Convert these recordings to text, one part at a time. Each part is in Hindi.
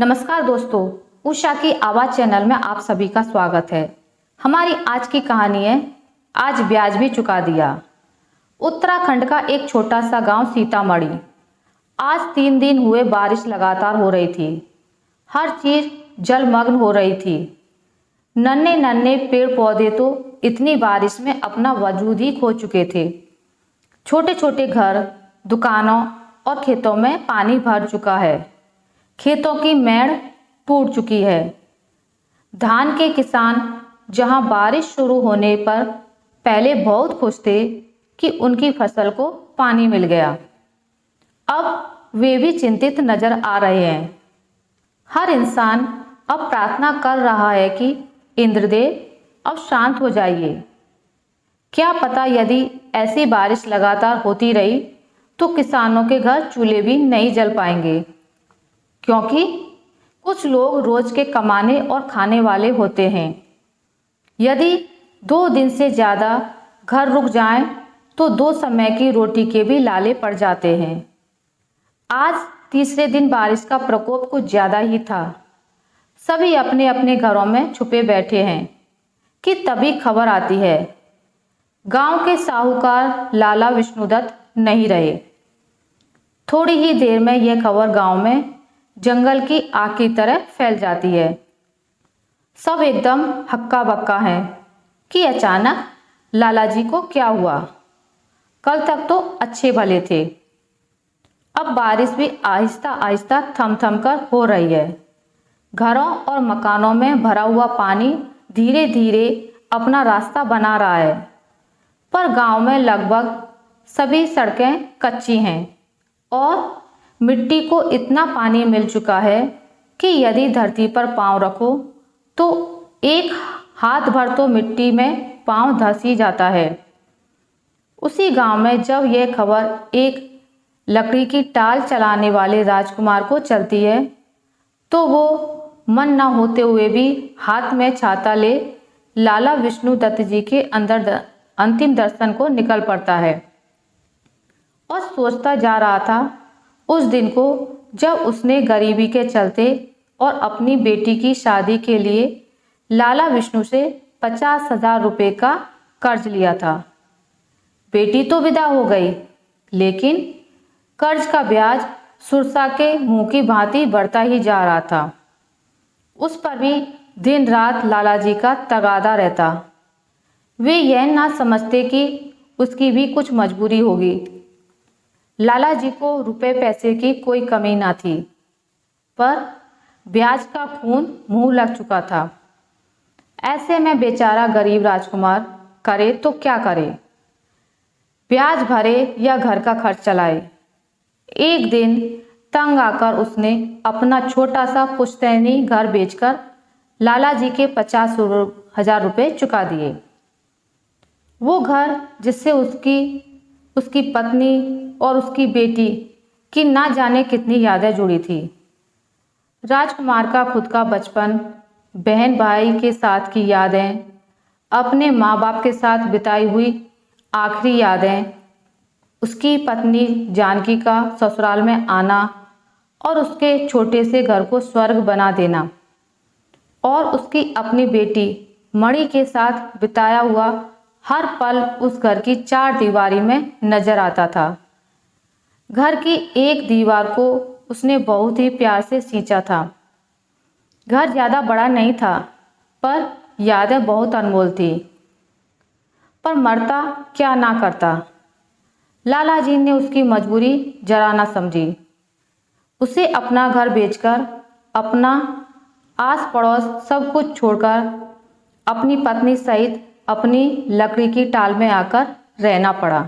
नमस्कार दोस्तों, उषा की आवाज़ चैनल में आप सभी का स्वागत है। हमारी आज की कहानी है आज ब्याज भी चुका दिया। उत्तराखंड का एक छोटा सा गांव सीतामढ़ी। आज 3 दिन हुए बारिश लगातार हो रही थी। हर चीज जलमग्न हो रही थी। नन्हे नन्हे पेड़ पौधे तो इतनी बारिश में अपना वजूद ही खो चुके थे। छोटे छोटे घर, दुकानों और खेतों में पानी भर चुका है। खेतों की मेड़ टूट चुकी है। धान के किसान जहां बारिश शुरू होने पर पहले बहुत खुश थे कि उनकी फसल को पानी मिल गया, अब वे भी चिंतित नजर आ रहे हैं। हर इंसान अब प्रार्थना कर रहा है कि इंद्रदेव अब शांत हो जाइए। क्या पता यदि ऐसी बारिश लगातार होती रही तो किसानों के घर चूल्हे भी नहीं जल पाएंगे, क्योंकि कुछ लोग रोज के कमाने और खाने वाले होते हैं। यदि 2 दिन से ज़्यादा घर रुक जाएं तो 2 समय की रोटी के भी लाले पड़ जाते हैं। आज तीसरे दिन बारिश का प्रकोप कुछ ज़्यादा ही था। सभी अपने अपने घरों में छुपे बैठे हैं कि तभी खबर आती है, गांव के साहूकार लाला विष्णुदत्त नहीं रहे। थोड़ी ही देर में यह खबर गांव में जंगल की आग की तरह फैल जाती है। सब एकदम हक्का बक्का हैं कि अचानक लाला जी को क्या हुआ। कल तक तो अच्छे भले थे। अब बारिश भी आहिस्ता आहिस्ता थम थम कर हो रही है। घरों और मकानों में भरा हुआ पानी धीरे धीरे अपना रास्ता बना रहा है, पर गांव में लगभग सभी सड़कें कच्ची हैं और मिट्टी को इतना पानी मिल चुका है कि यदि धरती पर पांव रखो तो एक हाथ भर तो मिट्टी में पांव धंस ही जाता है। उसी गांव में जब यह खबर एक लकड़ी की टाल चलाने वाले राजकुमार को चलती है तो वो मन न होते हुए भी हाथ में छाता ले लाला विष्णुदत्त जी के अंतिम दर्शन को निकल पड़ता है और सोचता जा रहा था उस दिन को जब उसने गरीबी के चलते और अपनी बेटी की शादी के लिए लाला विष्णु से 50,000 रुपये का कर्ज लिया था। बेटी तो विदा हो गई, लेकिन कर्ज का ब्याज सुरसा के मुंह की भांति बढ़ता ही जा रहा था। उस पर भी दिन रात लाला जी का तगादा रहता। वे यह ना समझते कि उसकी भी कुछ मजबूरी होगी। लाला जी को रुपए पैसे की कोई कमी ना थी, पर ब्याज का खून मुंह लग चुका था। ऐसे में बेचारा गरीब राजकुमार करे तो क्या करे, ब्याज भरे या घर का खर्च चलाए। एक दिन तंग आकर उसने अपना छोटा सा पुश्तैनी घर बेचकर लाला जी के 50,000 रुपये चुका दिए। वो घर जिससे उसकी पत्नी और उसकी बेटी की ना जाने कितनी यादें जुड़ी थी। राजकुमार का खुद का बचपन, बहन भाई के साथ की यादें, अपने माँ बाप के साथ बिताई हुई आखिरी यादें, उसकी पत्नी जानकी का ससुराल में आना और उसके छोटे से घर को स्वर्ग बना देना, और उसकी अपनी बेटी मणि के साथ बिताया हुआ हर पल उस घर की 4 दीवारी में नजर आता था। घर की एक दीवार को उसने बहुत ही प्यार से सींचा था। घर ज़्यादा बड़ा नहीं था, पर यादें बहुत अनमोल थी। पर मरता क्या ना करता। लाला जी ने उसकी मजबूरी जरा ना समझी। उसे अपना घर बेचकर, अपना आस पड़ोस सब कुछ छोड़कर अपनी पत्नी सहित अपनी लकड़ी की टाल में आकर रहना पड़ा।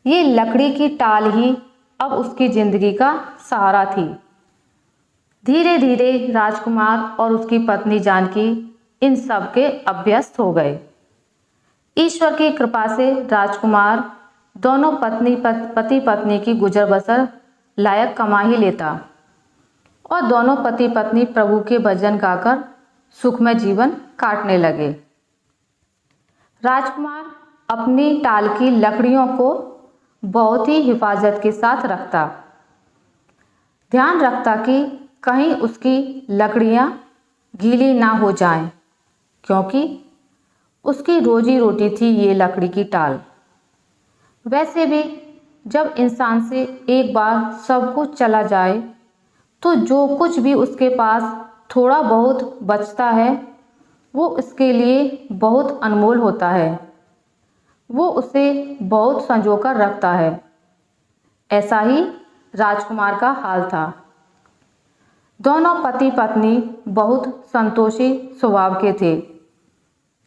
ये लकड़ी की टाल ही अब उसकी जिंदगी का सहारा थी। धीरे धीरे राजकुमार और उसकी पत्नी जानकी इन सब के अभ्यस्त हो गए। ईश्वर की कृपा से राजकुमार दोनों पति पत्नी की गुजर बसर लायक कमा ही लेता और दोनों पति पत्नी प्रभु के भजन गाकर सुखमय जीवन काटने लगे। राजकुमार अपनी टाल की लकड़ियों को बहुत ही हिफाजत के साथ रखता, ध्यान रखता कि कहीं उसकी लकड़ियां गीली ना हो जाएं, क्योंकि उसकी रोजी रोटी थी ये लकड़ी की टाल। वैसे भी जब इंसान से एक बार सब कुछ चला जाए तो जो कुछ भी उसके पास थोड़ा बहुत बचता है वो उसके लिए बहुत अनमोल होता है। वो उसे बहुत संजोकर रखता है। ऐसा ही राजकुमार का हाल था। दोनों पति पत्नी बहुत संतोषी स्वभाव के थे।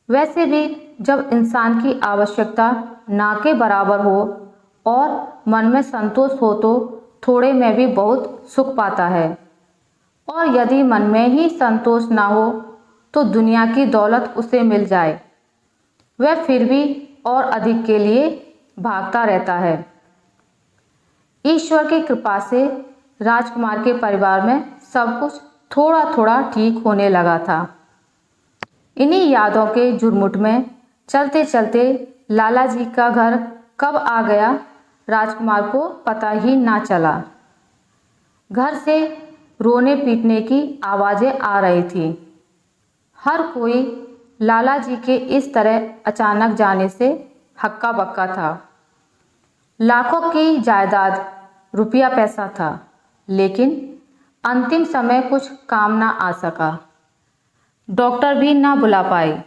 वैसे भी जब इंसान की आवश्यकता ना के बराबर हो और मन में संतोष हो तो थोड़े में भी बहुत सुख पाता है, और यदि मन में ही संतोष ना हो तो दुनिया की दौलत उसे मिल जाए वह फिर भी और अधिक के लिए भागता रहता है। ईश्वर की कृपा से राजकुमार के परिवार में सब कुछ थोड़ा थोड़ा ठीक होने लगा था। इन्हीं यादों के झुरमुट में चलते चलते लाला जी का घर कब आ गया राजकुमार को पता ही ना चला। घर से रोने पीटने की आवाज़ें आ रही थी। हर कोई लाला जी के इस तरह अचानक जाने से हक्का बक्का था। लाखों की जायदाद, रुपया पैसा था, लेकिन अंतिम समय कुछ काम ना आ सका। डॉक्टर भी ना बुला पाए।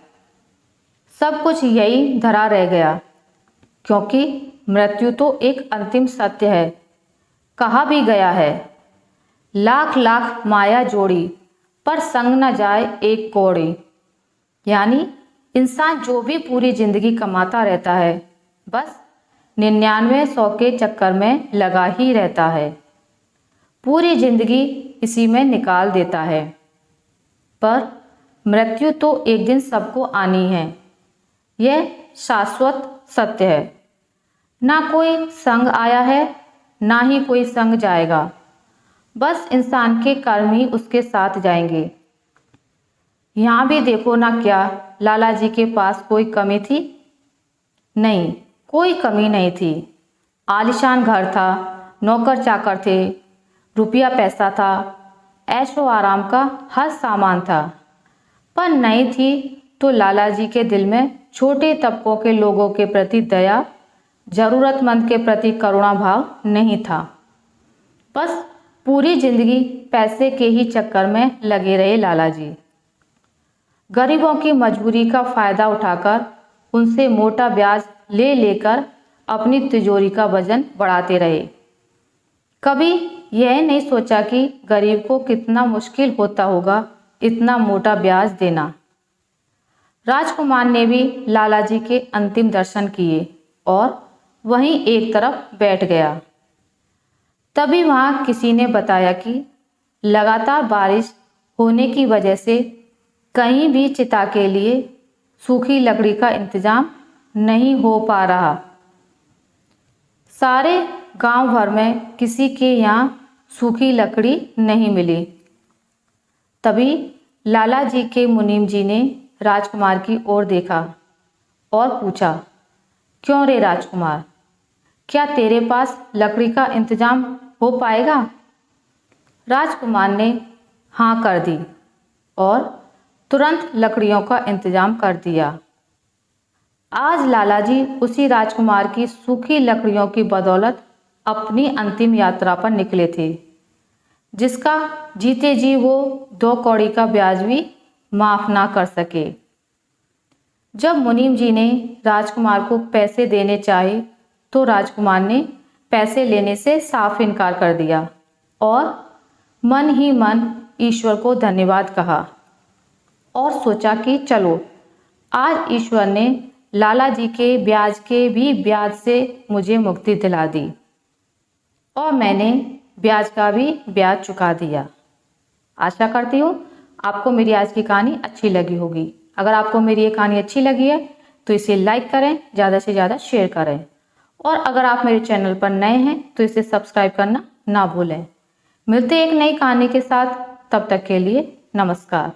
सब कुछ यही धरा रह गया, क्योंकि मृत्यु तो एक अंतिम सत्य है। कहा भी गया है, लाख लाख माया जोड़ी पर संग न जाए एक कौड़ी। यानी इंसान जो भी पूरी जिंदगी कमाता रहता है बस 99 के चक्कर में लगा ही रहता है, पूरी जिंदगी इसी में निकाल देता है। पर मृत्यु तो एक दिन सबको आनी है, यह शाश्वत सत्य है। ना कोई संग आया है ना ही कोई संग जाएगा, बस इंसान के कर्म ही उसके साथ जाएंगे। यहाँ भी देखो ना, क्या लाला जी के पास कोई कमी थी? नहीं, कोई कमी नहीं थी। आलीशान घर था, नौकर चाकर थे, रुपया पैसा था, ऐशो आराम का हर सामान था। पर नहीं थी तो लाला जी के दिल में छोटे तबकों के लोगों के प्रति दया, जरूरतमंद के प्रति करुणा भाव नहीं था। बस पूरी जिंदगी पैसे के ही चक्कर में लगे रहे लाला जी। गरीबों की मजबूरी का फायदा उठाकर उनसे मोटा ब्याज ले लेकर अपनी तिजोरी का वजन बढ़ाते रहे। कभी यह नहीं सोचा कि गरीब को कितना मुश्किल होता होगा इतना मोटा ब्याज देना। राजकुमार ने भी लाला जी के अंतिम दर्शन किए और वहीं एक तरफ बैठ गया। तभी वहां किसी ने बताया कि लगातार बारिश होने की वजह से कहीं भी चिता के लिए सूखी लकड़ी का इंतजाम नहीं हो पा रहा। सारे गांव भर में किसी के यहाँ सूखी लकड़ी नहीं मिली। तभी लाला जी के मुनीम जी ने राजकुमार की ओर देखा और पूछा, क्यों रे राजकुमार, क्या तेरे पास लकड़ी का इंतजाम हो पाएगा? राजकुमार ने हाँ कर दी और तुरंत लकड़ियों का इंतजाम कर दिया। आज लाला जी उसी राजकुमार की सूखी लकड़ियों की बदौलत अपनी अंतिम यात्रा पर निकले थे, जिसका जीते जी वो 2 कौड़ी का ब्याज भी माफ ना कर सके। जब मुनीम जी ने राजकुमार को पैसे देने चाहे तो राजकुमार ने पैसे लेने से साफ इनकार कर दिया और मन ही मन ईश्वर को धन्यवाद कहा और सोचा कि चलो आज ईश्वर ने लाला जी के ब्याज से मुझे मुक्ति दिला दी और मैंने ब्याज का भी ब्याज चुका दिया। आशा करती हूँ आपको मेरी आज की कहानी अच्छी लगी होगी। अगर आपको मेरी ये कहानी अच्छी लगी है तो इसे लाइक करें, ज़्यादा से ज़्यादा शेयर करें और अगर आप मेरे चैनल पर नए हैं तो इसे सब्सक्राइब करना ना भूलें। मिलते एक नई कहानी के साथ, तब तक के लिए नमस्कार।